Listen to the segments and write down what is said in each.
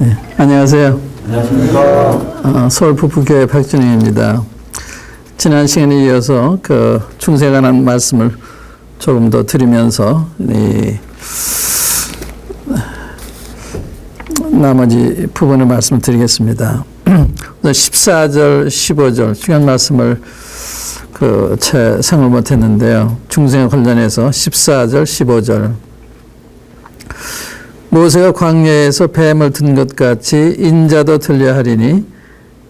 네, 안녕하세요. 안녕하십니까. 서울 부부교회 박준영입니다. 지난 시간에 이어서 그 중세에 관한 말씀을 조금 더 드리면서 나머지 부분의 말씀을 드리겠습니다. 14절, 15절 중요한 말씀을 채 생을 못했는데요. 중세에 관련해서 14절, 15절 모세가 광야에서 뱀을 든 것 같이 인자도 들려 하리니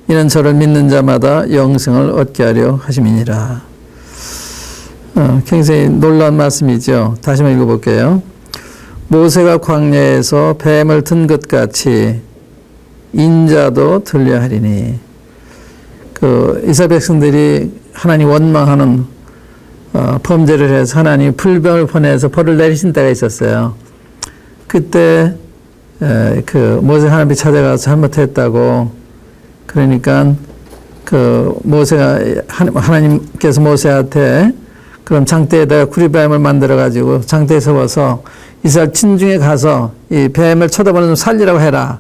이는 저를 믿는 자마다 영생을 얻게 하려 하심이니라. 굉장히 놀라운 말씀이죠. 다시 한번 읽어볼게요. 모세가 광야에서 뱀을 든 것 같이 인자도 들려 하리니. 이스라엘 백성들이 하나님 원망하는 범죄를 해서 하나님 불병을 보내서 벌을 내리신 때가 있었어요. 그때 모세 하나님이 찾아가서 잘못했다고, 그러니까 모세가 하나님께서 모세한테 그럼 장대에다가 구리뱀을 만들어 가지고 장대에 세워서 이스라엘 진중에 가서 이 뱀을 쳐다보는 좀 살리라고 해라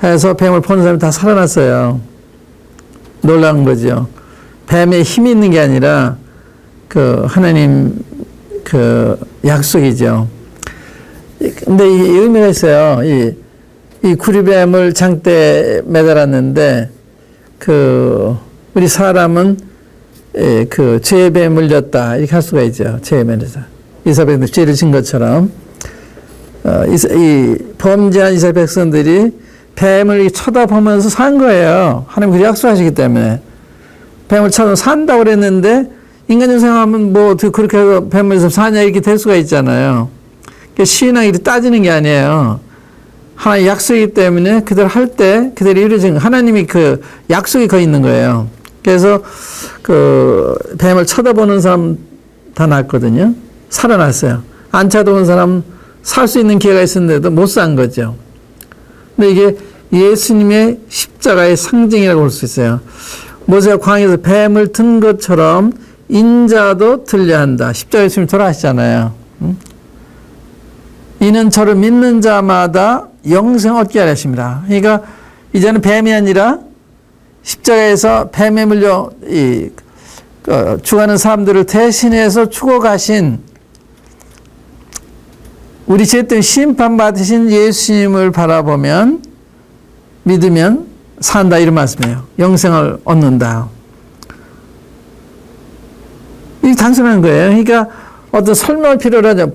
해서 뱀을 보는 사람이 다 살아났어요. 놀라운 거죠. 뱀에 힘이 있는 게 아니라 하나님 약속이죠. 근데 이 의미가 있어요. 이 구리뱀을 장대에 매달았는데, 우리 사람은, 죄에 뱀에 물렸다. 이렇게 할 수가 있죠. 죄에 매달려서. 이스라엘 백성들이 죄를 진 것처럼, 이 범죄한 이스라엘 백성들이 뱀을 쳐다보면서 산 거예요. 하나님 그렇게 약속하시기 때문에. 뱀을 쳐다보면 산다고 그랬는데, 인간적 생각하면 그렇게 해서 뱀을 사냐 이렇게 될 수가 있잖아요. 신앙이 이렇게 따지는 게 아니에요. 하나님 약속이기 때문에 그대로 할 때 그대로 이루어진 거. 하나님이 약속이 거기 있는 거예요. 그래서 뱀을 쳐다보는 사람 다 났거든요. 살아났어요. 안 쳐다보는 사람 살 수 있는 기회가 있었는데도 못 산 거죠. 근데 이게 예수님의 십자가의 상징이라고 볼 수 있어요. 모세가 광야에서 뱀을 든 것처럼 인자도 들려한다. 십자가에 예수님이 돌아가시잖아요. 이는 저를 믿는 자마다 영생 얻게 하려 하십니다. 그러니까 이제는 뱀이 아니라 십자가에서 뱀에 물려 죽어가는 사람들을 대신해서 죽어가신 우리 죄 때문에 심판받으신 예수님을 바라보면 믿으면 산다 이런 말씀이에요. 영생을 얻는다. 이게 단순한 거예요. 그러니까 어떤 설명을 필요로 하죠.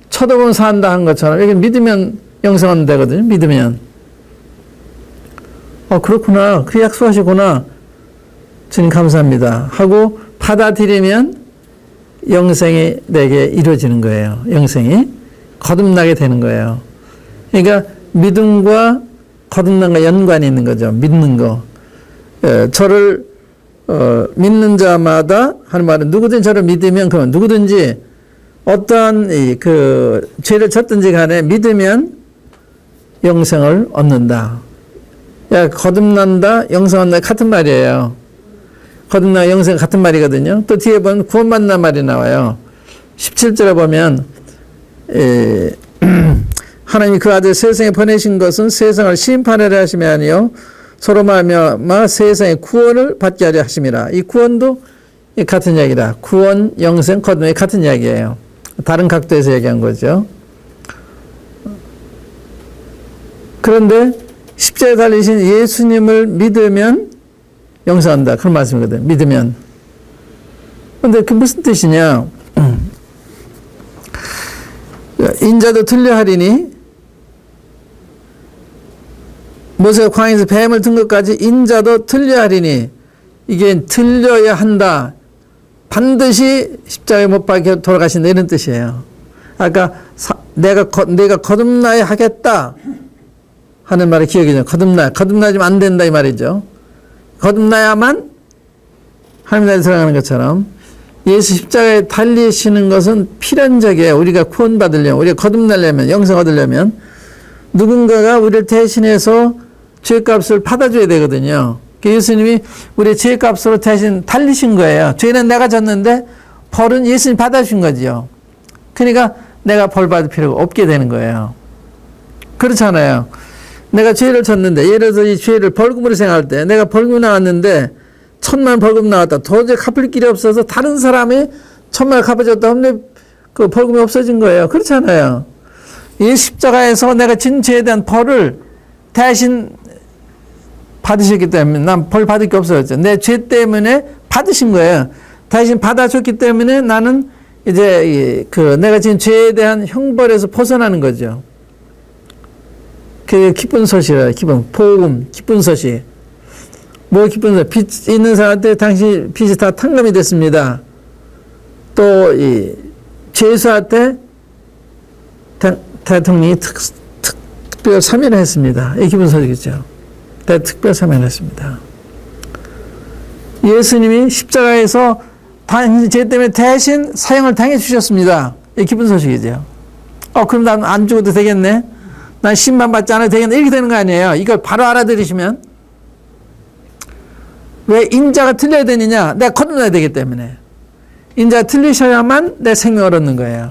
쳐다보면 산다 한 것처럼 이렇게 믿으면 영생 얻는 되거든요. 믿으면. 그렇구나. 그 약속하시구나. 주님 감사합니다. 하고 받아들이면 영생이 내게 이루어지는 거예요. 영생이 거듭나게 되는 거예요. 그러니까 믿음과 거듭남과 연관이 있는 거죠. 믿는 거. 저를 믿는 자마다 하는 말은 누구든지 저를 믿으면 그러면 누구든지 어떠한 죄를 졌든지 간에 믿으면 영생을 얻는다. 거듭난다, 영생 얻는다 같은 말이에요. 거듭나 영생 같은 말이거든요. 또 뒤에 보면 구원받는다 말이 나와요. 17절에 보면 하나님이 그 아들 세상에 보내신 것은 세상을 심판하려 하심이 아니요 서로 말미암아 세상의 구원을 받게 하려 하심이라. 이 구원도 같은 이야기다. 구원, 영생, 거듭남이 같은 이야기예요. 다른 각도에서 얘기한 거죠. 그런데 십자가에 달리신 예수님을 믿으면 영생한다. 그런 말씀이거든요. 믿으면. 그런데 그게 무슨 뜻이냐. 인자도 들려하리니 모세가 광야에서 뱀을 든 것까지 인자도 들려하리니 이게 들려야 한다. 반드시 십자가에 못 박혀 돌아가신다 이런 뜻이에요. 아까 내가 거듭나야 하겠다 하는 말이 기억이죠. 거듭나지면 안 된다 이 말이죠. 거듭나야만 하나님 나라에 들어가는 것처럼 예수 십자가에 달리시는 것은 필연적이에요. 우리가 구원받으려면, 우리가 거듭나려면, 영생 얻으려면 누군가가 우리를 대신해서 죄값을 받아줘야 되거든요. 예수님이 우리의 죄값으로 대신 달리신 거예요. 죄는 내가 졌는데 벌은 예수님이 받아주신 거죠. 그러니까 내가 벌 받을 필요가 없게 되는 거예요. 그렇잖아요. 내가 죄를 졌는데, 예를 들어서 이 죄를 벌금으로 생각할 때, 내가 벌금이 나왔는데, 1000만 벌금 나왔다. 도저히 갚을 길이 없어서 다른 사람이 1000만을 갚아줬다 하면 그 벌금이 없어진 거예요. 그렇잖아요. 이 십자가에서 내가 진 죄에 대한 벌을 대신 받으셨기 때문에 난 벌 받을 게 없어졌죠. 내 죄 때문에 받으신 거예요. 대신 받아줬기 때문에 나는 이제 내가 지은 죄에 대한 형벌에서 벗어나는 거죠. 그 기쁜 소식이라, 복음, 기쁜 소식. 뭐 기쁜 소식? 빚 있는 사람한테 당신 빚이 다 탕감이 됐습니다. 또 이 죄수한테 대통령이 특별 사면을 했습니다. 이 기쁜 소식이죠. 특별 사면을 했습니다. 예수님이 십자가에서 당신 죄 때문에 대신 사형을 당해 주셨습니다. 이 기쁜 소식이죠. 그럼 난 안 죽어도 되겠네. 난 심판 받지 않아도 되겠네. 이렇게 되는 거 아니에요. 이걸 바로 알아들으시면. 왜 인자가 틀려야 되느냐? 내가 거듭나야 되기 때문에. 인자가 틀리셔야만 내 생명을 얻는 거예요.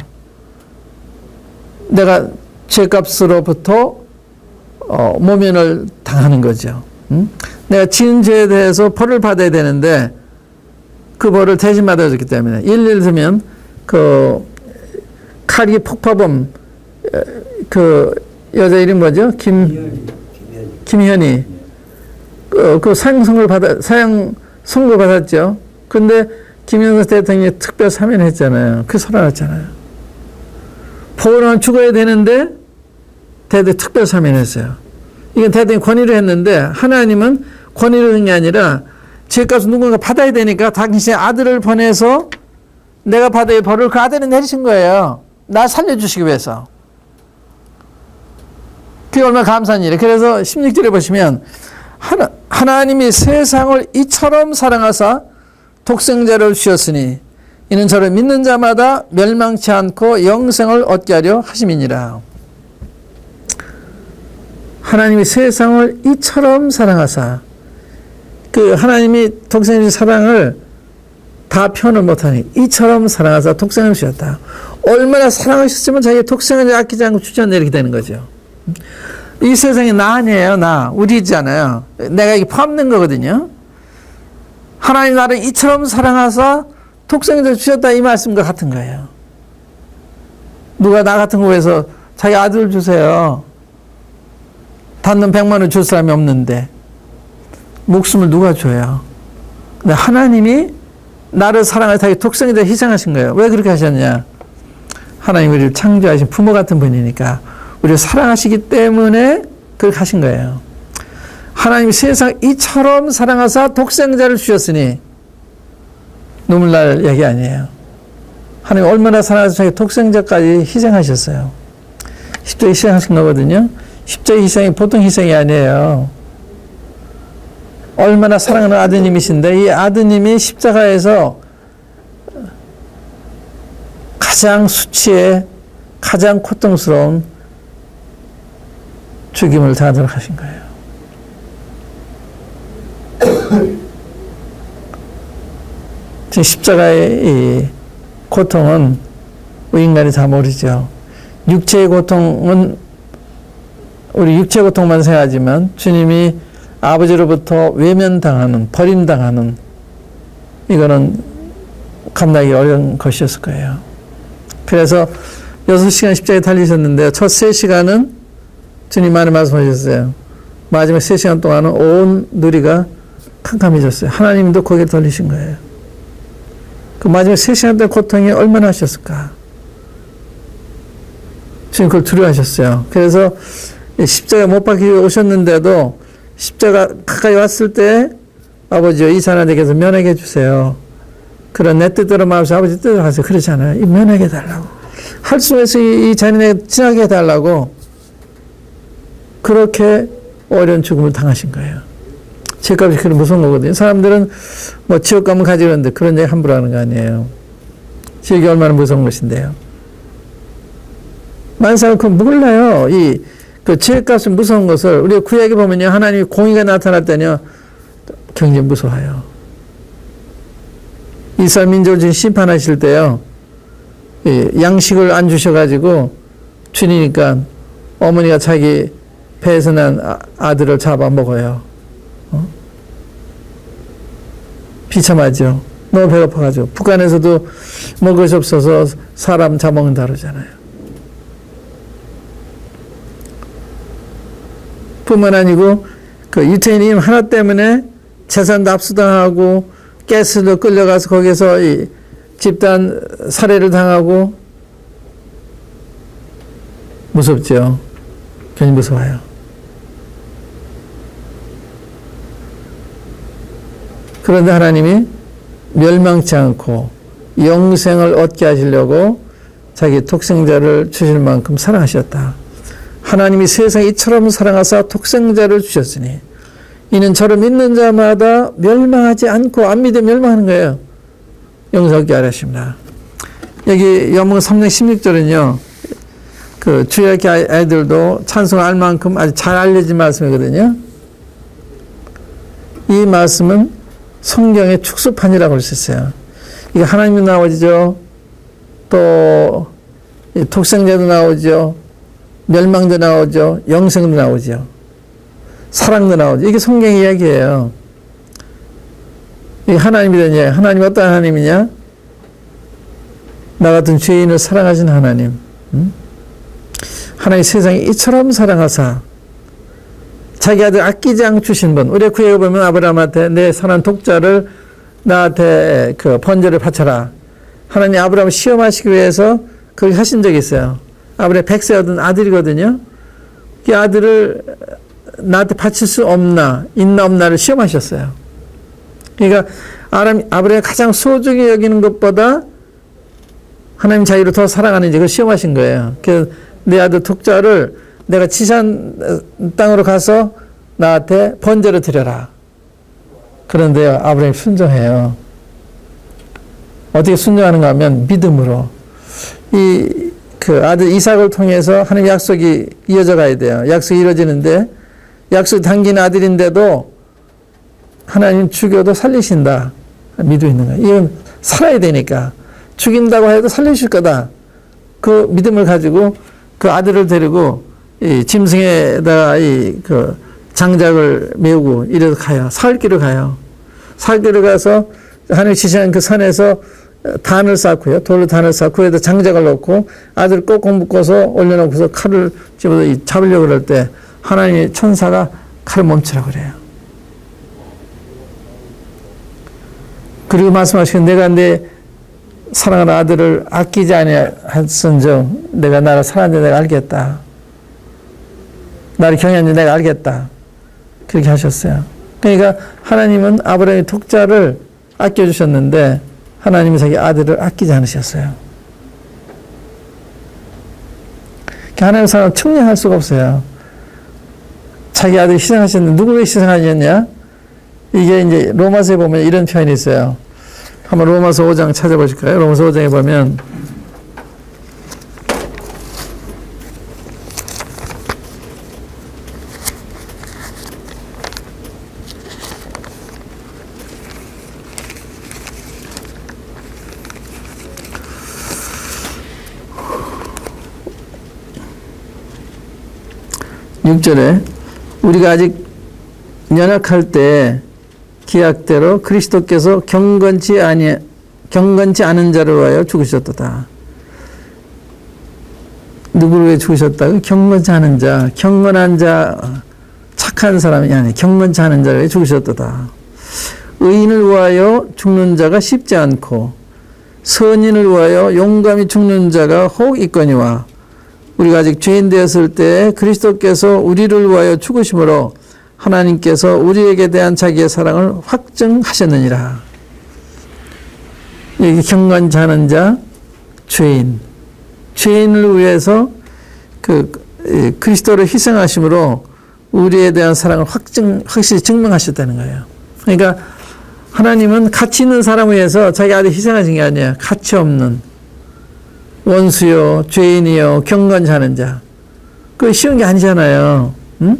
내가 죄값으로부터 모면을 당하는 거죠. 내가 지은 죄에 대해서 벌을 받아야 되는데 그 벌을 대신 받아줬기 때문에. 예를 들면 그 칼기 폭파범 그 여자 이름 뭐죠? 김현희. 그 사형 선고 받았죠. 근데 김영삼 대통령이 특별 사면했잖아요. 그 살아났잖아요. 포로는 죽어야 되는데 대통령이 특별 사면했어요. 이건 대통령이 권위로 했는데 하나님은 권위로 한 게 아니라 죄값을 누군가 받아야 되니까 당신의 아들을 보내서 내가 받아야 벌을 그 아들이 내리신 거예요. 나 살려주시기 위해서. 그게 얼마나 감사한 일이에요. 그래서 16절에 보시면 하나님이 세상을 이처럼 사랑하사 독생자를 주셨으니 이는 저를 믿는 자마다 멸망치 않고 영생을 얻게 하려 하심이니라. 하나님이 세상을 이처럼 사랑하사, 그 하나님이 독생자의 사랑을 다 표현을 못하니 이처럼 사랑하사 독생을 주셨다. 얼마나 사랑하셨으면 자기 독생을 아끼지 않고 주셨네, 이렇게 되는 거죠. 이 세상이 나 아니에요. 나 우리잖아요. 내가 이게 포함된 거거든요. 하나님 나를 이처럼 사랑하사 독생자를 주셨다, 이 말씀과 같은 거예요. 누가 나 같은 거 위해서 자기 아들 주세요. 단돈 100만 원 줄 사람이 없는데 목숨을 누가 줘요? 근데 하나님이 나를 사랑하사 자기 독생자를 희생하신 거예요. 왜 그렇게 하셨냐? 하나님 우리를 창조하신 부모 같은 분이니까 우리를 사랑하시기 때문에 그렇게 하신 거예요. 하나님이 세상 이처럼 사랑하사 독생자를 주셨으니 눈물 날 얘기 아니에요. 하나님 얼마나 사랑하사 자기 독생자까지 희생하셨어요. 십자가에 희생하신 거거든요. 십자가의 희생이 보통 희생이 아니에요. 얼마나 사랑하는 아드님이신데 이 아드님이 십자가에서 가장 수치에 가장 고통스러운 죽임을 당하도록 하신 거예요. 십자가의 이 고통은 우리 인간이 다 모르죠. 육체의 고통은 우리 육체 고통만 생각하지만 주님이 아버지로부터 외면당하는, 버림당하는, 이거는 감당하기 어려운 것이었을 거예요. 그래서 6시간 십자가에 달리셨는데 첫 3시간은 주님 많이 말씀하셨어요. 마지막 3시간 동안은 온 누리가 캄캄해졌어요. 하나님도 고개를 돌리신 거예요. 그 마지막 3시간 동안 고통이 얼마나 하셨을까? 주님 그걸 두려워하셨어요. 그래서 십자가 못 박히고 오셨는데도 십자가 가까이 왔을 때 아버지요, 이 자녀에게서 면하게 해주세요. 그런 내 뜻대로 마음에서 아버지 뜻대로 하세요. 그렇잖아요. 이 면하게 해달라고. 할 수 있어서 이 자녀에게 지나게 해달라고 그렇게 어려운 죽음을 당하신 거예요. 죄값이 그런 무서운 거거든요. 사람들은 뭐 지옥 가면 가지는데 그런 얘기 함부로 하는 거 아니에요. 지옥이 얼마나 무서운 것인데요. 많은 사람은 그거 몰라요. 그 죄값이 무서운 것을 우리가 구약에 보면요. 하나님이 공의가 나타날 때는요. 굉장히 무서워요. 이스라엘 민족을 지금 심판하실 때요. 양식을 안 주셔가지고 주니까 어머니가 자기 배에서 난 아들을 잡아먹어요. 비참하죠. 너무 배고파가지고. 북한에서도 먹을 것이 없어서 사람 잡아먹는다 그러잖아요. 뿐만 아니고 그 유태인님 하나 때문에 재산도 압수당하고 가스로 끌려가서 거기서 이 집단 살해를 당하고 무섭죠. 괜히 무서워요. 그런데 하나님이 멸망치 않고 영생을 얻게 하시려고 자기 독생자를 주실 만큼 사랑하셨다. 하나님이 세상 이처럼 사랑하사 독생자를 주셨으니 이는 저를 믿는 자마다 멸망하지 않고 안 믿으면 멸망하는 거예요. 영생 얻게 하십니다. 여기 요한복음 3장 16절은요. 그 주일학교 아이들도 찬송할 만큼 아주 잘 알려진 말씀이거든요. 이 말씀은 성경의 축소판이라고 할 수 있어요. 이게 하나님도 나오죠. 또 독생자도 나오죠. 멸망도 나오죠. 영생도 나오죠. 사랑도 나오죠. 이게 성경 이야기예요. 이게 하나님이더니 하나님 어떤 하나님이냐? 나 같은 죄인을 사랑하신 하나님. 하나님 세상에 이처럼 사랑하사 자기 아들 아끼지 않고 주신 분. 우리 구약에 보면 아브라함한테 내 사랑하는 독자를 나한테 그 번제를 바쳐라. 하나님 아브라함을 시험하시기 위해서 그렇게 하신 적이 있어요. 아브라함이 100세 얻은 아들이거든요. 이 아들을 나한테 바칠 수 없나 있나 없나를 시험하셨어요. 그러니까 아브라함이 가장 소중히 여기는 것보다 하나님 자기를 더 사랑하는지 그걸 시험하신 거예요. 그래서 내 아들 독자를 내가 지산 땅으로 가서 나한테 번제를 드려라. 그런데요, 아브라함이 순종해요. 어떻게 순종하는가 하면 믿음으로. 그 아들 이삭을 통해서 하나님 약속이 이어져 가야 돼요. 약속이 이루어지는데 약속이 당긴 아들인데도 하나님 죽여도 살리신다. 믿고 있는 거예요. 이건 살아야 되니까. 죽인다고 해도 살리실 거다. 그 믿음을 가지고 그 아들을 데리고 이 짐승에다가 그 장작을 메우고 이래서 가요. 사흘길을 가요. 사흘길을 가서 하늘 지시한 그 산에서 단을 쌓고요. 돌로 단을 쌓고 그에다 장작을 넣고 아들을 꼭꼭 묶어서 올려놓고서 칼을 집어서 잡으려고 그럴 때 하나님의 천사가 칼을 멈추라고 그래요. 그리고 말씀하시고 내가 내 사랑하는 아들을 아끼지 아니하였은즉 내가 나를 사랑하는지 내가 알겠다. 나를 경외하는지 내가 알겠다. 그렇게 하셨어요. 그러니까 하나님은 아브라함의 독자를 아껴주셨는데 하나님이 자기 아들을 아끼지 않으셨어요. 하나님의 사랑을 측량할 수가 없어요. 자기 아들 희생하셨는데 누구를 희생하셨냐? 이게 이제 로마서에 보면 이런 표현이 있어요. 한번 로마서 5장 찾아보실까요? 로마서 5장에 보면 (6절에) 우리가 아직 연약할 때 기약대로 그리스도께서 경건치 않은 자를 위하여 죽으셨도다. 누구를 위해 죽으셨다고? 경건치 않은 자, 경건한 자, 착한 사람이 아니 경건치 않은 자를 위해 죽으셨도다. 의인을 위하여 죽는 자가 쉽지 않고 선인을 위하여 용감히 죽는 자가 혹 있거니와 우리가 아직 죄인 되었을 때 그리스도께서 우리를 위하여 죽으심으로 하나님께서 우리에게 대한 자기의 사랑을 확증하셨느니라. 여기 경건치 않은 자, 죄인. 죄인을 위해서 그리스도를 희생하심으로 우리에 대한 사랑을 확실히 증명하셨다는 거예요. 그러니까 하나님은 가치 있는 사람을 위해서 자기 아들 희생하신 게 아니에요. 가치 없는 원수요, 죄인이요, 경건치 않은 자. 그거 쉬운 게 아니잖아요. 응?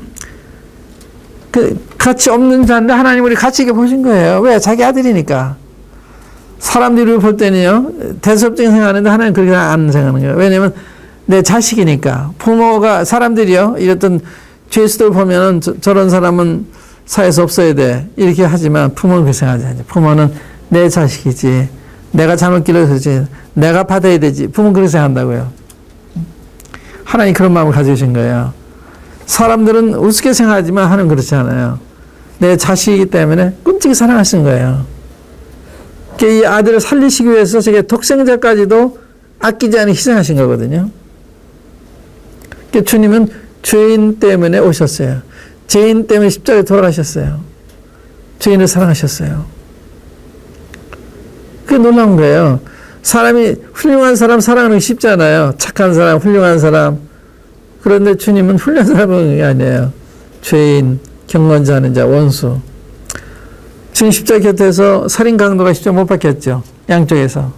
그 가치 없는 자인데 하나님 우리 가치 있게 보신 거예요. 왜? 자기 아들이니까. 사람들이 볼 때는요, 대수롭적인 생각하는데 하나님 그렇게 안 생각하는 거예요. 왜냐면 내 자식이니까. 부모가, 사람들이요, 이랬던 죄수들 보면은 저런 사람은 사회에서 없어야 돼. 이렇게 하지만 부모는 그렇게 생각하지 않죠. 부모는 내 자식이지. 내가 잘못 길러서지. 내가 받아야 되지. 부모는 그렇게 생각한다고요. 하나님 그런 마음을 가지신 거예요. 사람들은 우습게 생각하지만 하나님은 그렇지 않아요. 내 자식이기 때문에 끔찍히 사랑하신 거예요. 이 아들을 살리시기 위해서 저게 독생자까지도 아끼지 않은 희생하신 거거든요. 주님은 죄인 때문에 오셨어요. 죄인 때문에 십자가에 돌아가셨어요. 죄인을 사랑하셨어요. 그게 놀라운 거예요. 사람이 훌륭한 사람 사랑하는 게 쉽잖아요. 착한 사람, 훌륭한 사람. 그런데 주님은 훌륭한 사람은 아니에요. 죄인, 경건자하는 자, 원수. 지금 십자가 곁에서 살인 강도가 십자가 못 박혔죠. 양쪽에서.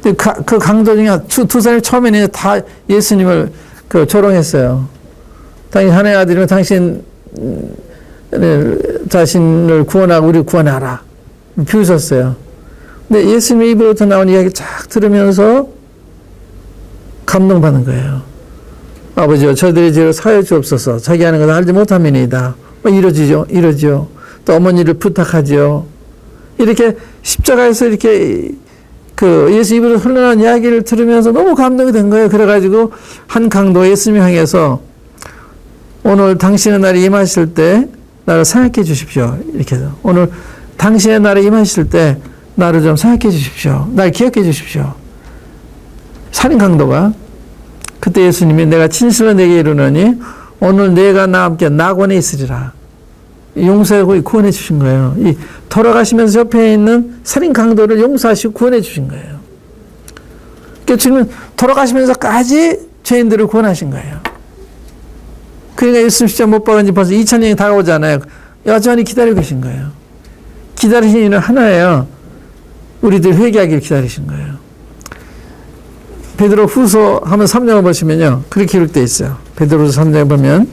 그 강도 중에 두 사람이 처음에는 다 예수님을 조롱했어요. 당신 하나의 아들이면 당신 자신을 구원하고 우리 구원하라. 비웃었어요. 근데 예수님의 입으로부터 나온 이야기 쫙 들으면서 감동받는 거예요. 아버지요, 저들의 죄를 사하여 주옵소서. 자기 하는 것을 알지 못함이니이다. 이러지요. 또 어머니를 부탁하지요. 이렇게 십자가에서 이렇게 예수 입으로 흘러나온 이야기를 들으면서 너무 감동이 된 거예요. 그래가지고 한 강도 예수님 향해서 오늘 당신의 날이 임하실 때 나를 생각해 주십시오. 이렇게 해서 오늘 당신의 날에 임하실 때 나를 좀 생각해 주십시오. 날 기억해 주십시오. 살인 강도가 그때 예수님이 내가 진실로 내게 이르노니 오늘 내가 나와 함께 낙원에 있으리라. 용서하고 구원해 주신 거예요. 이 돌아가시면서 옆에 있는 살인 강도를 용서하시고 구원해 주신 거예요. 그러니까 지금 돌아가시면서까지 죄인들을 구원하신 거예요. 그러니까 예수님 십자가 못 박은 지 벌써 2000년이 다가오잖아요. 여전히 기다리고 계신 거예요. 기다리신 이유는 하나예요. 우리들 회개하기를 기다리신 거예요. 베드로 후서 하면 3장을 보시면요. 그렇게 기록되어 있어요. 베드로후서 3장에 보면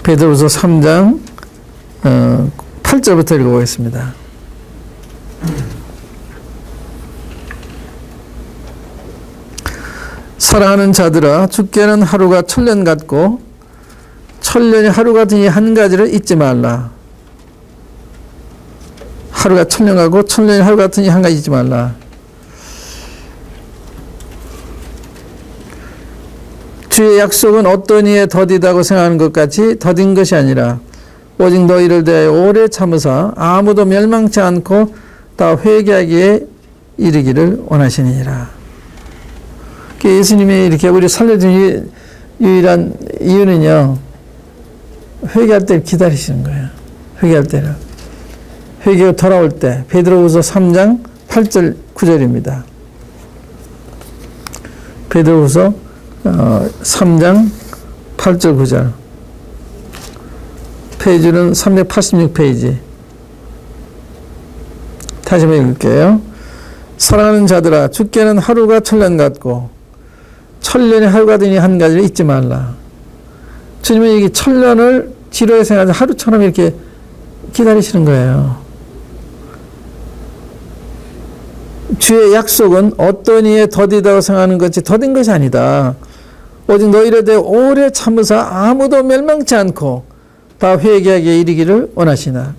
베드로후서 3장 8절부터 읽어보겠습니다. 사랑하는 자들아 주께는 하루가 천년 같고 천년이 하루 같으니 한 가지를 잊지 말라. 하루가 천년 같고 천년이 하루 같으니 한 가지 잊지 말라. 주의 약속은 어떤 이에 더디다고 생각하는 것 같이 더딘 것이 아니라 오직 너희를 대하여 오래 참으사 아무도 멸망치 않고 다 회개하기에 이르기를 원하시니라. 예수님이 이렇게 우리 살려준 유일한 이유는요. 회개할 때를 기다리시는 거예요. 회개할 때를. 회개가 돌아올 때 베드로후서 3장 8절 9절입니다. 베드로후서 3장 8절 9절 페이지는 386페이지 다시 한번 읽을게요. 사랑하는 자들아 주께는 하루가 천년 같고 천년이 하루 같으니 한 가지를 잊지 말라. 주님은 이게 천년을 지루하게 생각하지 하루처럼 이렇게 기다리시는 거예요. 주의 약속은 어떤 이에 더디다고 생각하는 것이 더딘 것이 아니다. 오직 너희를 대해 오래 참으사 아무도 멸망치 않고 다 회개하기에 이르기를 원하시나.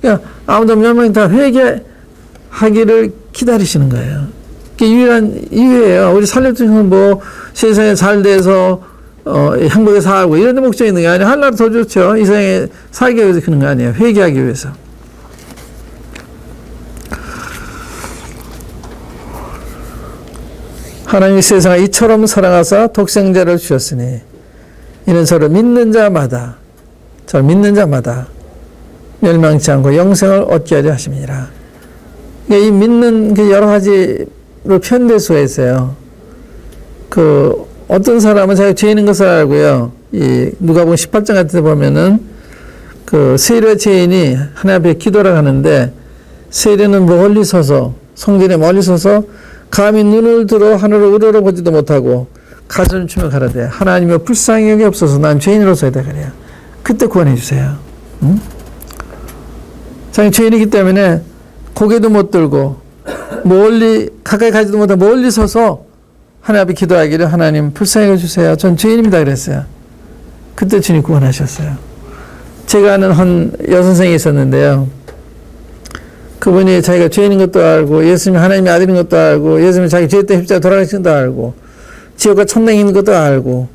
그러니까 아무도 멸망치 다 회개하기를 기다리시는 거예요. 그게 유일한 이유예요. 우리 살려주시는 뭐 세상에 잘 돼서 행복하게 살고 이런 데 목적이 있는 게 아니라 하나도 더 좋죠. 이 세상에 살기 위해서 그런 거 아니에요. 회개하기 위해서. 하나님이 세상을 이처럼 사랑하사 독생자를 주셨으니 이는 저를 믿는 자마다 멸망치 않고 영생을 얻게 하려 하심이니라. 이 믿는 게 여러 가지로 표현될 수가 있어요. 어떤 사람은 자기가 죄인인 것을 알고요. 이 누가복음 18장 같은 데 보면은 세례 죄인이 하나님 앞에 기도를 하는데 세례는 멀리 서서 성전에 멀리 서서 감히 눈을 들어 하늘을 우러러보지도 못하고 가슴을 치며 가라되 하나님의 불쌍히 여기 없어서 난 죄인으로서이다 그래요. 그때 구원해 주세요. 응? 자기 죄인이기 때문에 고개도 못 들고 멀리 가까이 가지도 못하고 멀리 서서 하나님 앞에 기도하기를 하나님 불쌍히 여겨주세요. 전 죄인입니다. 그랬어요. 그때 주님 구원하셨어요. 제가 아는 한 여선생이 있었는데요. 그분이 자기가 죄인인 것도 알고 예수님이 하나님의 아들인 것도 알고 예수님이 자기 죄 때문에 십자가 돌아가신 것도 알고 지옥과 천당에 있는 것도 알고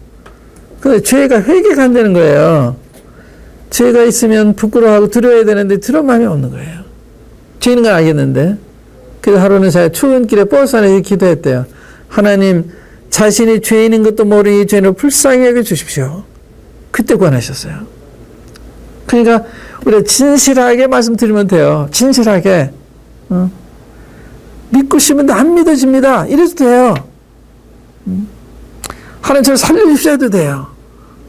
근데 죄가 회개가 안 되는 거예요. 죄가 있으면 부끄러워하고 두려워야 되는데 두려운 마음이 없는 거예요. 죄인인 건 알겠는데 그래서 하루는 자기가 출근길에 버스 안에서 기도했대요. 하나님 자신이 죄인인 것도 모르니 죄인을 불쌍히 여겨주십시오. 그때 구원하셨어요. 그러니까 우리가 진실하게 말씀드리면 돼요. 진실하게. 믿고 싶은데 안 믿어집니다. 이래도 돼요. 하나님 저를 살려주십시오 해도 돼요.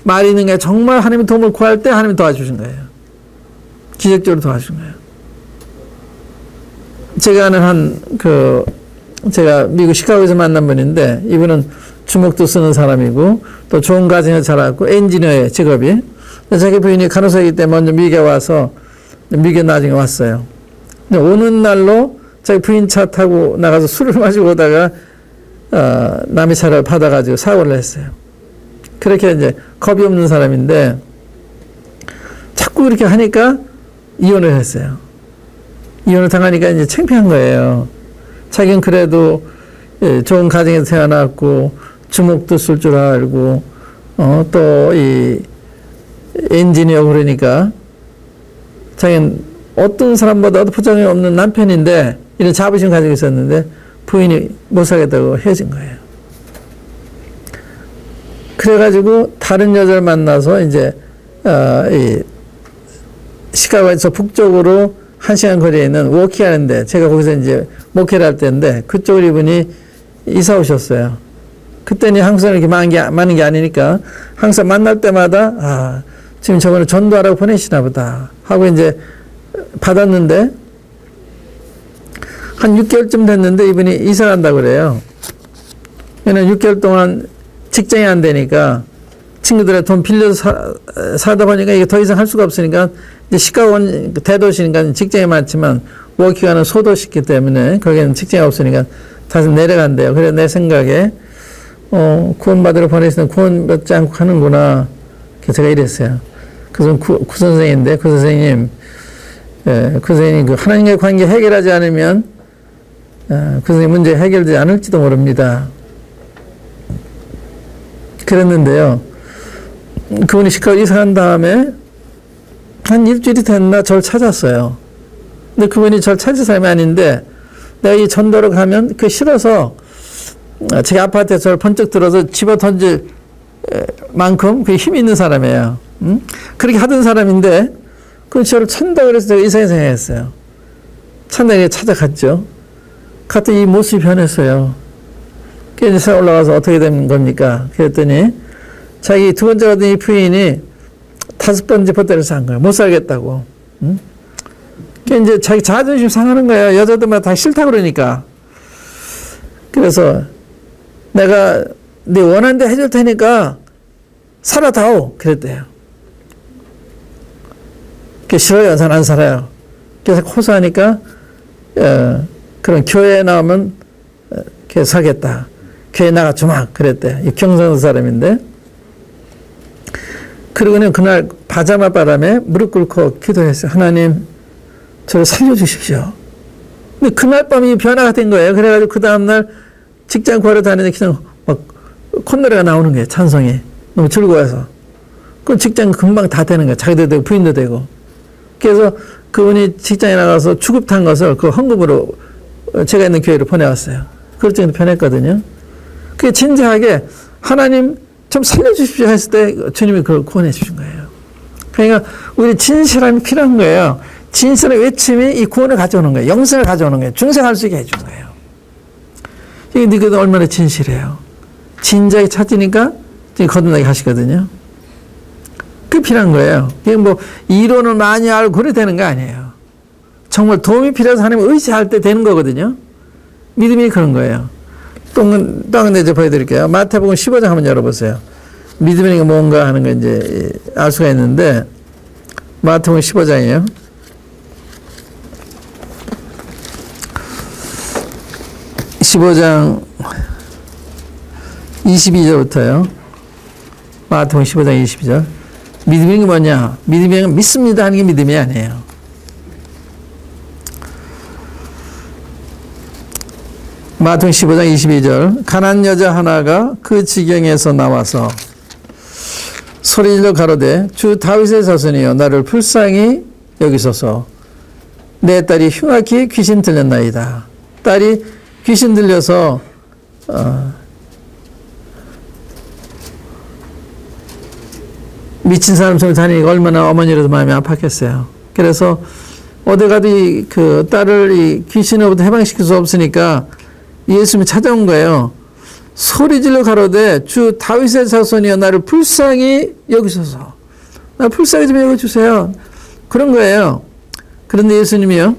말이 있는 게 정말 하나님의 도움을 구할 때 하나님이 도와주신 거예요. 기적적으로 도와주신 거예요. 제가 아는 제가 미국 시카고에서 만난 분인데 이분은 주먹도 쓰는 사람이고 또 좋은 가정에 자랐고 엔지니어의 직업이 자기 부인이 간호사이기 때문에 먼저 미국에 와서 미국에 나중에 왔어요. 근데 오는 날로 자기 부인 차 타고 나가서 술을 마시고 오다가 남의 차를 받아가지고 사고를 했어요. 그렇게 이제 겁이 없는 사람인데 자꾸 그렇게 하니까 이혼을 했어요. 이혼을 당하니까 이제 창피한 거예요. 자기는 그래도 좋은 가정에서 태어났고 주먹도 쓸 줄 알고 또 이 엔지니어 그러니까 자기는 어떤 사람보다도 포장이 없는 남편인데 이런 자부심 가지고 있었는데 부인이 못 살겠다고 헤어진 거예요. 그래가지고 다른 여자를 만나서 이제 이 시카고에서 북쪽으로 1시간 거리에 있는 워키 하는데 제가 거기서 이제 목회를 할 때인데 그쪽으로 이분이 이사 오셨어요. 그때는 한국 사람이 이렇게 많은 게 아니니까 항상 만날 때마다 지금 저번에 전도하라고 보내시나 보다 하고 이제 받았는데 한 6개월쯤 됐는데 이분이 이사 간다고 그래요. 왜냐면 6개월 동안 직장이 안 되니까 친구들의 돈 빌려서 사다 보니까 이게 더 이상 할 수가 없으니까 이제 시카고는 대도시니까 직장이 많지만 워키가는 소도시기 때문에 거기는 직장이 없으니까 다시 내려간대요. 그래서 내 생각에 구원받으러 보내시는 구원 받지 않고 하는구나. 그래서 제가 이랬어요. 그래서 구 선생인데 그 선생님 그 선생님 그 하나님과의 관계 해결하지 않으면 그 선생님 문제 해결되지 않을지도 모릅니다. 그랬는데요. 그분이 시카고 이사 간 다음에 한 일주일이 됐나 저를 찾았어요. 근데 그분이 저를 찾은 사람이 아닌데 내가 이 전도를 가면 그 싫어서 제 아파트에 저를 번쩍 들어서 집어 던질 만큼 그 힘이 있는 사람이에요. 그렇게 하던 사람인데 그 저를 찾는다고 그래서 제가 이상하게 생각했어요. 찾는다고 찾아갔죠. 갔더니 이 모습이 변했어요. 그래서 올라가서 어떻게 된 겁니까? 그랬더니 자기 두 번째 가던 이 부인이 5번째 보따리를 산 거예요. 못 살겠다고. 그래서 이제 자기 자존심 상하는 거예요. 여자들마다 다 싫다 그러니까. 그래서 내가 네 원하는 데 해줄 테니까 살아다오. 그랬대요. 그게 싫어요. 저는 안 살아요. 그래서 호소하니까 그런 교회에 나오면 살겠다. 교회 나가 주마. 그랬대요. 이 경상도 사람인데. 그러고는 그날 파자마 바람에 무릎 꿇고 기도했어요. 하나님, 저를 살려주십시오. 근데 그날 밤이 변화가 된 거예요. 그래가지고 그 다음날 직장 구하러 다니는데 그냥 막 콧노래가 나오는 거예요. 찬송이. 너무 즐거워서. 그 직장 금방 다 되는 거예요. 자기도 되고 부인도 되고. 그래서 그분이 직장에 나가서 주급탄 것을 그 헌금으로 제가 있는 교회로 보내왔어요. 그럴 정도 변했거든요. 그게 진지하게 하나님 좀 살려주십시오 했을 때 주님이 그걸 구원해 주신 거예요. 그러니까 우리 진실함이 필요한 거예요. 진실의 외침이 이 구원을 가져오는 거예요. 영생을 가져오는 거예요. 중생할 수 있게 해주는 거예요. 이게 너희들 얼마나 진실해요. 진작에 찾으니까 거듭나게 하시거든요. 그게 필요한 거예요. 이게 뭐 이론을 많이 알고 그래 되는 거 아니에요. 정말 도움이 필요해서 하나님을 의지할 때 되는 거거든요. 믿음이 그런 거예요. 또 한 개 이제 보여드릴게요. 마태복음 15장 한번 열어보세요. 믿음이 뭔가 하는 거 이제 알 수가 있는데, 마태복음 15장이에요. 22절부터요. 마태복음 15장 22절. 믿음이 뭐냐? 믿음이 믿습니다 하는 게 믿음이 아니에요. 마태복음 15장 22절. 가난한 여자 하나가 그 지경에서 나와서 소리질러 가로되 주 다윗의 자손이여 나를 불쌍히 여기소서. 내 딸이 흉악히 귀신 들렸나이다. 딸이 귀신 들려서 미친 사람 손을 다니니까 얼마나 어머니로도 마음이 아팠겠어요. 그래서 어디 가도 그 딸을 이 귀신으로부터 해방시킬 수 없으니까 예수님이 찾아온 거예요. 소리질러 가로되 주 다윗의 자손이여 나를 불쌍히 여기소서. 나 불쌍히 좀 여겨주세요. 그런 거예요. 그런데 예수님이요,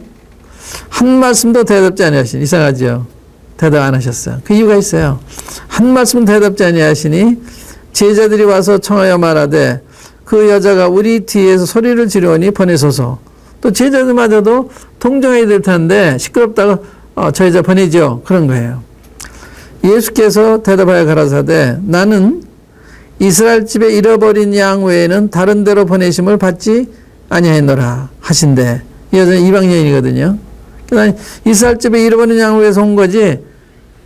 한 말씀도 대답지 아니하시니, 이상하죠? 대답 안 하셨어요. 그 이유가 있어요. 한 말씀도 대답지 아니하시니 제자들이 와서 청하여 말하되 그 여자가 우리 뒤에서 소리를 지르오니 보내소서. 또 제자들마저도 동정해야 될 텐데 시끄럽다고 저 여자 보내죠. 그런 거예요. 예수께서 대답하여 가라사대 나는 이스라엘 집에 잃어버린 양 외에는 다른 데로 보내심을 받지 아니하였노라 하신대. 이 여자는 이방 여인이거든요. 그러니까 이스라엘 집에 잃어버린 양 위해서 온 거지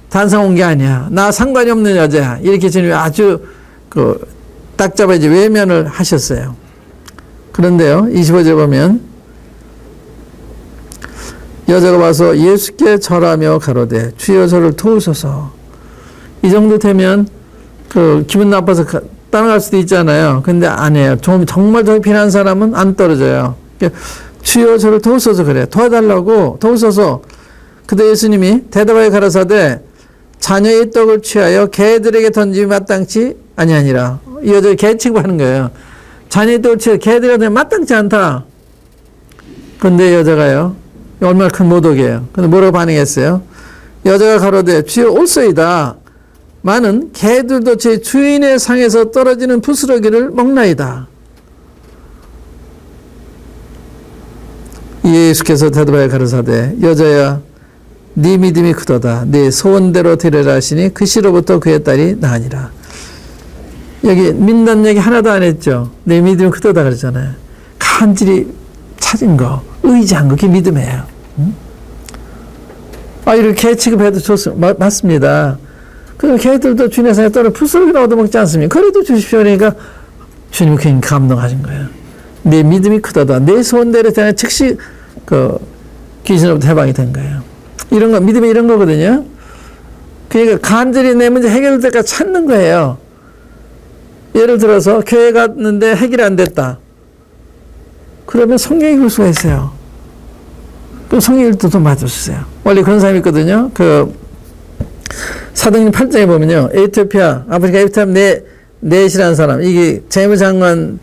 단상 온 게 아니야. 나 상관이 없는 여자야. 이렇게 주님이 아주 딱 잡아 이제 외면을 하셨어요. 그런데요, 25절 보면 여자가 와서 예수께 절하며 가로되 주여 저를 도우소서. 이 정도 되면 기분 나빠서 따라갈 수도 있잖아요. 근데 안 해요. 정말 저기 필요한 사람은 안 떨어져요. 주여 저를 도우소서 그래. 도와달라고 도우소서. 그때 예수님이 대답하여 가라사대 자녀의 떡을 취하여 개들에게 던짐이 마땅치 아니하니라. 이 여자 개 취급하는 거예요. 자녀의 떡을 취하여 개들에게 던짐이 마땅치 않다. 근데 여자가요, 얼마나 큰 모독이에요. 근데 뭐라고 반응했어요? 여자가 가로되 주여 올소이다. 많은 개들도 제 주인의 상에서 떨어지는 부스러기를 먹나이다. 예수께서 대답하여 가라사대 여자야 네 믿음이 크도다. 네 소원대로 되리라 하시니 그 시로부터 그의 딸이 나으니라. 여기 믿는 얘기 하나도 안 했죠. 내 믿음이 크도다 그랬잖아요. 간절히 찾은 거, 의지한 거, 그게 믿음이에요. 이렇게 취급해도 좋습니다. 맞습니다. 그 개들도 주님의 상에 떨어 부스러기를 얻어먹지 않습니까? 그래도 주십시오. 그러니까 주님이 굉장히 감동하신 거예요. 내 믿음이 크도다. 내 소원대로 되는 즉시 귀신으로부터 해방이 된 거예요. 이런 거, 믿음이 이런 거거든요. 그러니까 간절히 내 문제 해결될 때까지 찾는 거예요. 예를 들어서 교회 갔는데 해결이 안 됐다. 그러면 성경 읽을 수가 있어요. 그럼 성경 읽을 때도 맞아주세요. 원래 그런 사람이 있거든요. 사도행전 8장에 보면요. 아프리카 에티오피아 넷이라는 사람, 이게 재무장관의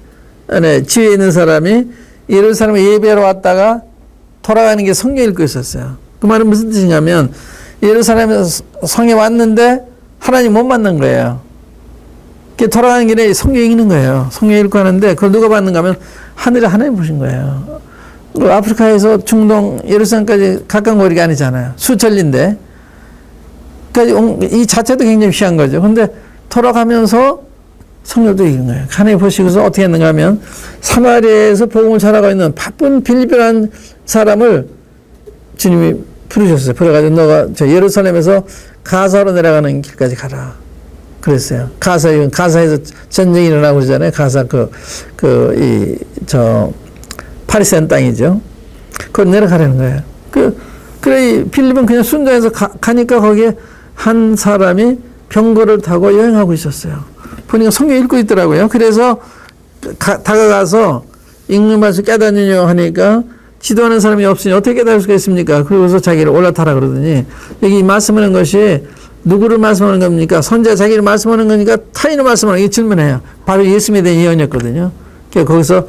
지위에 있는 사람이 예루살렘에 예배하러 왔다가 돌아가는 게 성경 읽고 있었어요. 그 말은 무슨 뜻이냐면 예루살렘에 성에 왔는데 하나님 못 만난 거예요. 돌아가는 길에 성경 읽는 거예요. 성경 읽고 하는데 그걸 누가 봤는가 하면 하늘에 하나님 보신 거예요. 아프리카에서 중동 예루살렘까지 가까운 거리가 아니잖아요. 수천리인데. 그러니까 이 자체도 굉장히 귀한 거죠. 근데 돌아가면서 성령도 읽은 거예요. 하나님 보시고서 어떻게 했는가 하면 사마리아에서 복음을 전하고 있는 바쁜 빌립보라는 사람을 주님이 부르셨어요. 부르가지고 너가 저 예루살렘에서 가사로 내려가는 길까지 가라. 그랬어요. 가사에서 전쟁이 일어나고 그러잖아요. 가사 파리세안 땅이죠. 그걸 내려가라는 거예요. 그래 빌립은 그냥 순종해서 가니까 거기에 한 사람이 병거를 타고 여행하고 있었어요. 보니까 성경 읽고 있더라고요. 그래서 다가가서 읽는 말씀 깨닫느냐 하니까 지도하는 사람이 없으니 어떻게 깨달을 수가 있습니까? 그러고서 자기를 올라타라 그러더니 여기 말씀하는 것이 누구를 말씀하는 겁니까? 선지자 자기를 말씀하는 거니까 타인을 말씀하는 게 질문해요. 바로 예수님에 대한 예언이었거든요. 거기서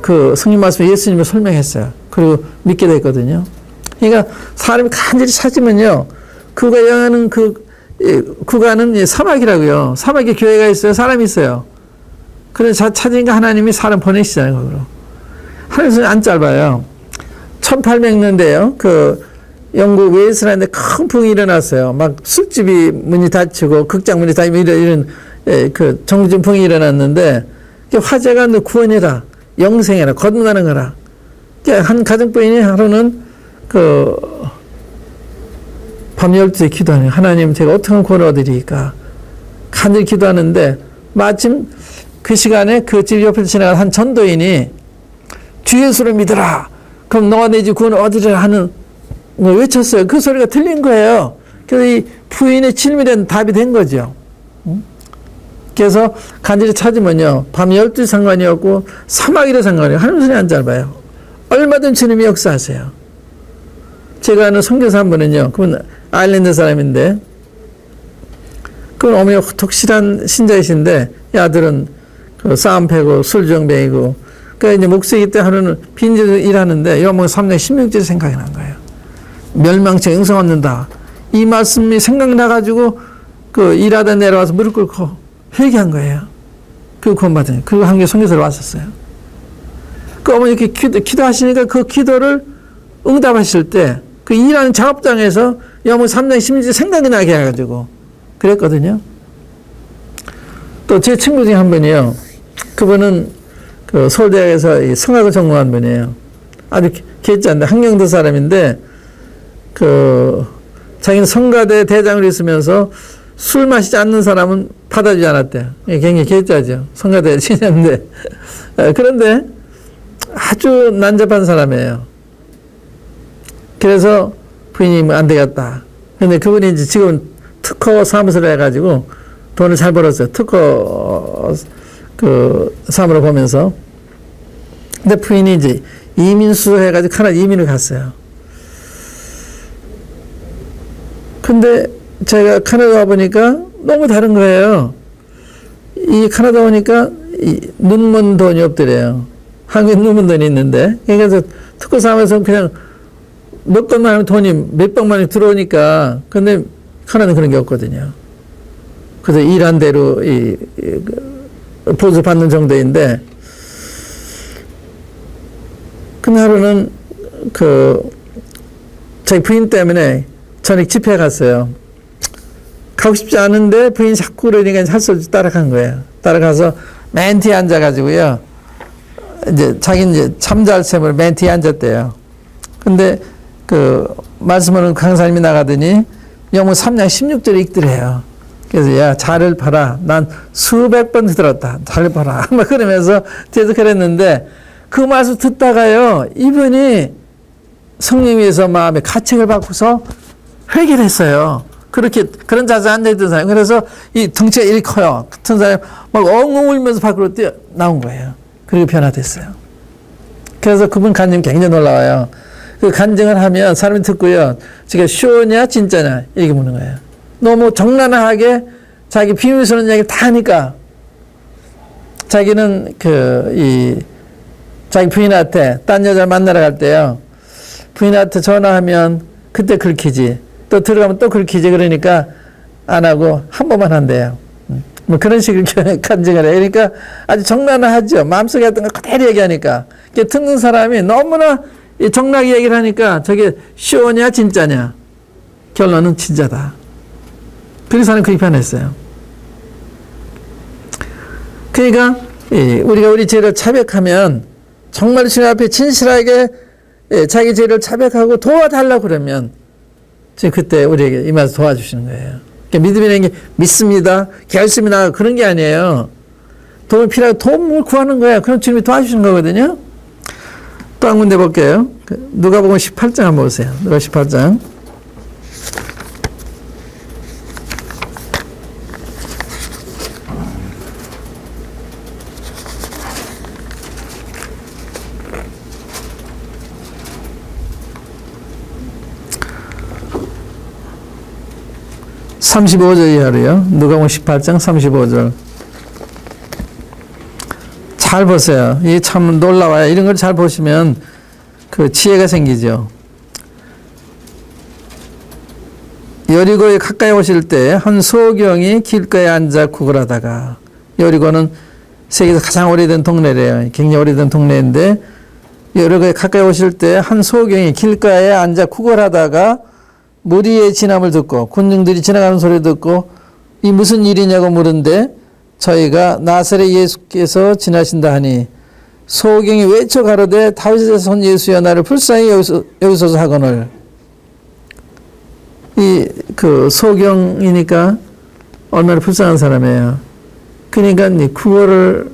그 성경 말씀 예수님을 설명했어요. 그리고 믿게 됐거든요. 그러니까 사람이 간절히 찾으면요, 그가 여행하는 구간은 사막이라고요. 사막에 교회가 있어요. 사람이 있어요. 그래서 찾으니까 하나님이 사람 보내시잖아요. 거기로. 하늘에서 안 짧아요. 1800년대요. 영국 웨일스라는데 큰 풍이 일어났어요. 막 술집이 문이 닫히고 극장 문이 닫히고 이런 그 정신풍이 일어났는데 화제가 너 구원해라, 영생해라, 거듭나는 거라. 한 가정부인이 하루는 밤 12시에 기도하는 하나님 제가 어떻게 하면 구원을 얻으리까 간절히 기도하는데 마침 그 시간에 그 집 옆에서 지나간 한 전도인이 주 예수를 믿어라. 그럼 너와 내 집 구원을 얻으리라 하는 걸 외쳤어요. 그 소리가 들린 거예요. 그래서 이 부인의 질문에 답이 된 거죠. 그래서 간절히 찾으면요. 밤 12시 상관이었고 사막이라 상관이에요. 하나님 손이 안 짧아요. 얼마든 주님이 역사하세요. 제가 아는 선교사 한 분은요. 그분 아일랜드 사람인데 그분 어머니가 독실한 신자이신데 이 아들은 그 싸움 패고 술정뱅이고 그러니까 이제 목사이기 때 하루는 빈집에서 일하는데 요한복음 3장 16절이 생각이 난 거예요. 멸망체 영생 얻는다. 이 말씀이 생각나가지고 그 일하다 내려와서 무릎 꿇고 회개한 거예요. 그 구원받은 거예요. 그리고 한국에 선교사로 왔었어요. 그 어머니 이렇게 기도하시니까 그 기도를 응답하실 때 그 일하는 작업장에서 요한복음 3장 16절 생각이 나게 해가지고 그랬거든요. 또 제 친구 중에 한 분이요. 그분은 그 서울대학에서 성악을 전공한 분이에요. 아주 개짠데 학령도 사람인데 자기는 성가대 대장을 있으면서 술 마시지 않는 사람은 받아주지 않았대요. 굉장히 개짜죠. 성가대 친인데 그런데 아주 난잡한 사람이에요. 그래서 부인이 안 되겠다. 근데 그분이 이제 지금 특허 사무소를 해가지고 돈을 잘 벌었어요. 특허 사무를 보면서. 근데 부인이 이제 이민수 해가지고 캐나다 이민을 갔어요. 근데 제가 캐나다 와보니까 너무 다른 거예요. 이 캐나다 오니까 눈먼 돈이 없더래요. 한국에 눈먼 돈이 있는데. 그래서 특허 사무에서 그냥 몇 건만 하면 돈이 몇백만 원이 들어오니까. 근데 캐나다는 그런 게 없거든요. 그래서 일한 대로 보수 받는 정도인데, 그날은 자기 부인 때문에 저녁 집회 갔어요. 가고 싶지 않은데 부인이 자꾸 그러니까 할 수 없이 따라간 거예요. 따라가서 맨 뒤에 앉아가지고요. 이제 자기는 이제 잠잘 셈으로 맨 뒤에 앉았대요. 근데 말씀하는 강사님이 나가더니 영문 3장 16절에 읽더래요. 그래서 야, 잘을 봐라. 난 수백 번 들었다. 잘 봐라. 막 그러면서 계속 그랬는데 그 말씀 듣다가요. 이분이 성령 위에서 마음의 가책을 받고서 회개를 했어요. 그런 자세에 앉아있던 사람. 그래서 이 덩치가 이렇게 커요. 같은 사람이 막 엉엉 울면서 밖으로 뛰어 나온 거예요. 그리고 변화됐어요. 그래서 그분 간증이 굉장히 놀라워요. 그 간증을 하면 사람이 듣고요. 지가 쇼냐 진짜냐 이렇게 묻는 거예요. 너무 적나라하게 자기 비밀스러운 이야기를 다 하니까 자기는 자기 부인한테 딴 여자를 만나러 갈 때요. 부인한테 전화하면 그때 긁히지. 또 들어가면 또 긁히지. 그러니까 안 하고 한 번만 한대요. 뭐 그런 식으로 간증을 해요. 그러니까 아주 적나라하죠. 마음속에 했던 걸 그대로 얘기하니까. 듣는 사람이 너무나 적나라하게 얘기를 하니까 저게 쇼냐 진짜냐. 결론은 진짜다. 그래서 사람이 그렇게 변했어요. 그러니까 우리가 우리 죄를 자백하면 정말 주님 앞에 진실하게 자기 죄를 자백하고 도와달라고 그러면 그때 우리에게 임해서 도와주시는 거예요. 그러니까 믿음이라는 게 믿습니다, 결심이나 그런 게 아니에요. 도움이 필요하고 도움을 구하는 거예요. 그럼 주님이 도와주시는 거거든요. 또 한 군데 볼게요. 누가복음 18장 한번 보세요. 누가 18장. (35절) 이하로요. 누가복음 18장 35절. 잘 보세요. 이게 참 놀라워요. 이런 걸 잘 보시면 그 지혜가 생기죠. 여리고에 가까이 오실 때 한 소경이 길가에 앉아 구걸하다가, 여리고는 세계에서 가장 오래된 동네래요. 굉장히 오래된 동네인데 여러 개 가까이 오실 때 한 소경이 길가에 앉아 구걸하다가 무리의 진함을 듣고 군중들이 지나가는 소리 듣고 이 무슨 일이냐고 물은데 저희가 나사렛 예수께서 지나신다 하니 소경이 외쳐 가로되 다윗의 손 예수여 나를 불쌍히 여기소서 하거늘. 이 그 소경이니까 얼마나 불쌍한 사람이에요. 그러니까 구걸을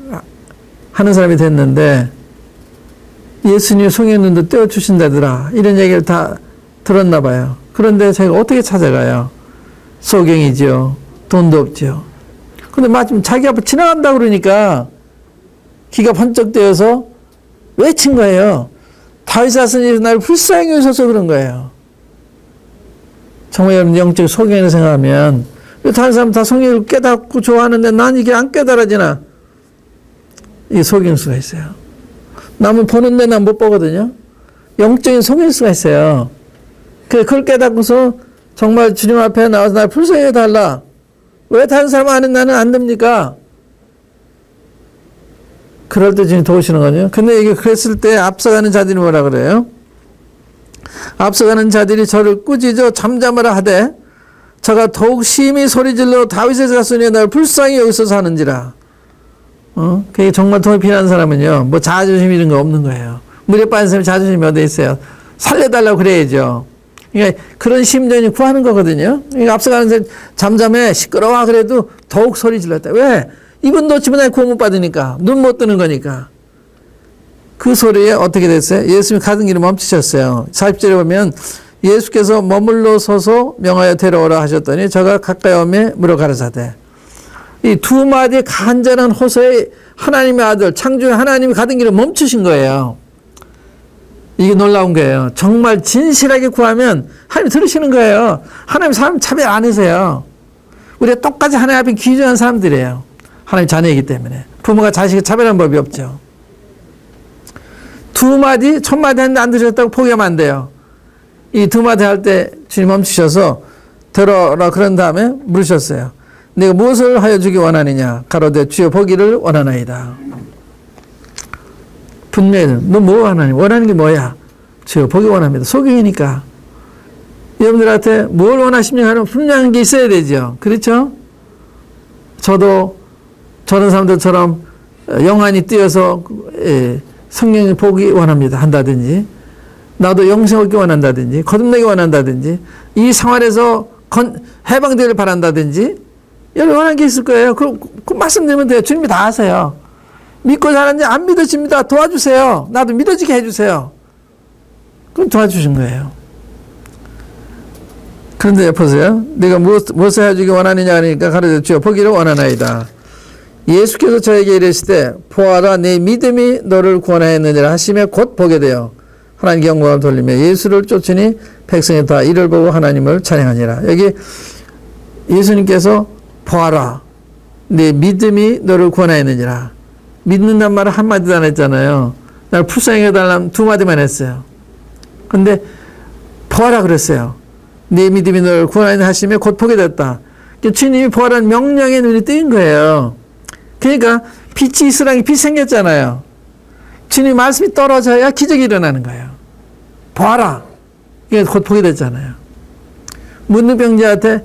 하는 사람이 됐는데 예수님 송의 눈도 떼어주신다더라 이런 얘기를 다 들었나 봐요. 그런데 제가 어떻게 찾아가요? 소경이죠. 돈도 없죠. 근데 마침 자기 앞에 지나간다 그러니까 기가 번쩍 뜨여서 외친 거예요. 다윗의 아들이 나를 불쌍히 여기소서 그런 거예요. 정말 여러분 영적 소경을 생각하면 다른 사람 다 성경을 깨닫고 좋아하는데 난 이게 안 깨달아지나? 이게 속일 수가 있어요. 남은 보는데 난 못 보거든요. 영적인 속일 수가 있어요. 그걸 깨닫고서 정말 주님 앞에 나와서 날 불쌍히 해달라. 왜 다른 사람 아는 나는 안 됩니까? 그럴 때 주님 도우시는 거죠. 근데 이게 그랬을 때 앞서가는 자들이 뭐라 그래요? 앞서가는 자들이 저를 꾸짖어 잠잠하라 하되 저가 더욱 심히 소리질러 다윗의 자손이 나를 불쌍히 여기서 하는지라. 그게 정말 도움이 필요한 사람은요, 뭐 자존심 이런 거 없는 거예요. 물에 빠진 사람이 자존심이 어디 있어요? 살려달라고 그래야죠. 그러니까 그런 심정이 구하는 거거든요. 그러니까 앞서가는 사람이 잠잠해, 시끄러워 그래도 더욱 소리 질렀다. 왜? 이분 놓치면 나 구원 못 받으니까. 눈 못 뜨는 거니까. 그 소리에 어떻게 됐어요? 예수님이 가던 길을 멈추셨어요. 40절에 보면 예수께서 머물러 서서 명하여 데려오라 하셨더니 저가 가까이 오매 물어 가라사대. 이 두 마디 간절한 호소에 하나님의 아들 창조의 하나님이 가던 길을 멈추신 거예요. 이게 놀라운 거예요. 정말 진실하게 구하면 하나님 들으시는 거예요. 하나님 사람 차별 안 하세요. 우리가 똑같이 하나님 앞에 귀중한 사람들이에요. 하나님 자녀이기 때문에. 부모가 자식을 차별하는 법이 없죠. 두 마디, 첫 마디 했는데 안 들으셨다고 포기하면 안 돼요. 이 두 마디 할 때 주님 멈추셔서 들어라 그런 다음에 물으셨어요. 내가 무엇을 하여 주기 원하느냐? 가로되 주여 보기를 원하나이다. 분명히 너 뭐 원하니? 원하는 게 뭐야? 주여 보기 원합니다. 소경이니까. 여러분들한테 뭘 원하십니까? 하면 분명한 게 있어야 되죠. 그렇죠? 저도 저런 사람들처럼 영안이 뛰어서 성령을 보기 원합니다. 한다든지 나도 영생 얻기 원한다든지 거듭나기 원한다든지 이 생활에서 해방되기를 바란다든지 여러분 원하는 게 있을 거예요. 그 말씀드리면 돼요. 주님이 다 아세요. 믿고 사는지 안 믿어집니다. 도와주세요. 나도 믿어지게 해주세요. 그럼 도와주신 거예요. 그런데 보세요. 내가 무엇을 해주기 원하느냐 하니까 가르쳐 주여 보기를 원하나이다. 예수께서 저에게 이르시되 보아라 내 믿음이 너를 구원하였느니라 하시며 곧 보게 되어 하나님께 영광을 돌리며 예수를 쫓으니 백성이 다 이를 보고 하나님을 찬양하니라. 여기 예수님께서 보아라 내 믿음이 너를 구원하였느니라. 믿는단 말을 한마디도 안 했잖아요. 날 불쌍히 해달라면 두 마디만 했어요. 근데 보아라 그랬어요. 내 믿음이 너를 구원하였느니라 하시며 곧 보게 됐다. 주님이 보아라는 명령에 눈이 뜨인 거예요. 그러니까 빛이 있으라니 빛 생겼잖아요. 주님 말씀이 떨어져야 기적이 일어나는 거예요. 보아라. 이게 곧 보게 됐잖아요. 문둥병자한테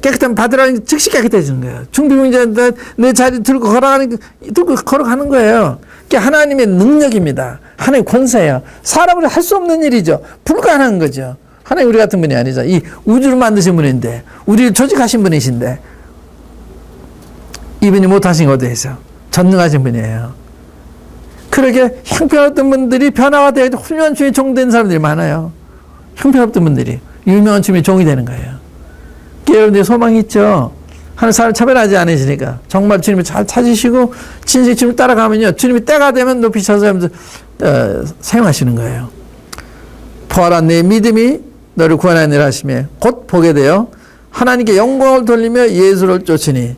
깨끗한 받으라니 즉시 깨끗해지는 거예요. 중비병자한테 내 자리 들고 걸어가는 거예요. 그게 하나님의 능력입니다. 하나님의 권세예요. 사람으로 할 수 없는 일이죠. 불가능한 거죠. 하나님 우리 같은 분이 아니죠. 이 우주를 만드신 분인데 우리를 조직하신 분이신데 이분이 못하신 것에 대해서 전능하신 분이에요. 그렇게 형편없던 분들이 변화가 되어 훌륭한 주의 종된 사람들이 많아요. 형편없던 분들이 유명한 주의 종이 되는 거예요. 여러분들이 소망이 있죠. 하나님 사람을 차별하지 않으시니까 정말 주님을 잘 찾으시고 진실 주님을 따라가면요. 주님이 때가 되면 높이 쳐서 사용하시는 거예요. 보아라 내 믿음이 너를 구원하느니라 하시며 곧 보게 되어 하나님께 영광을 돌리며 예수를 쫓으니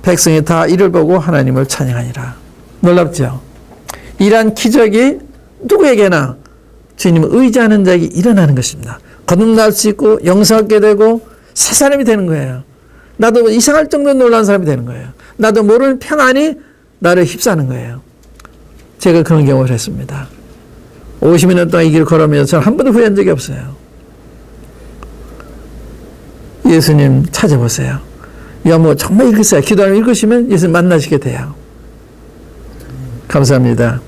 백성이 다 이를 보고 하나님을 찬양하니라. 놀랍죠? 이러한 기적이 누구에게나 주님을 의지하는 자에게 일어나는 것입니다. 거듭날 수 있고 영생 얻게 되고 새 사람이 되는 거예요. 나도 이상할 정도로 놀라운 사람이 되는 거예요. 나도 모르는 평안이 나를 휩싸는 거예요. 제가 그런 경험을 했습니다. 50여 년 동안 이 길을 걸으면서 저는 한 번도 후회한 적이 없어요. 예수님 찾아보세요. 뭐 정말 읽으세요. 기도하면 읽으시면 예수님 만나시게 돼요. 감사합니다.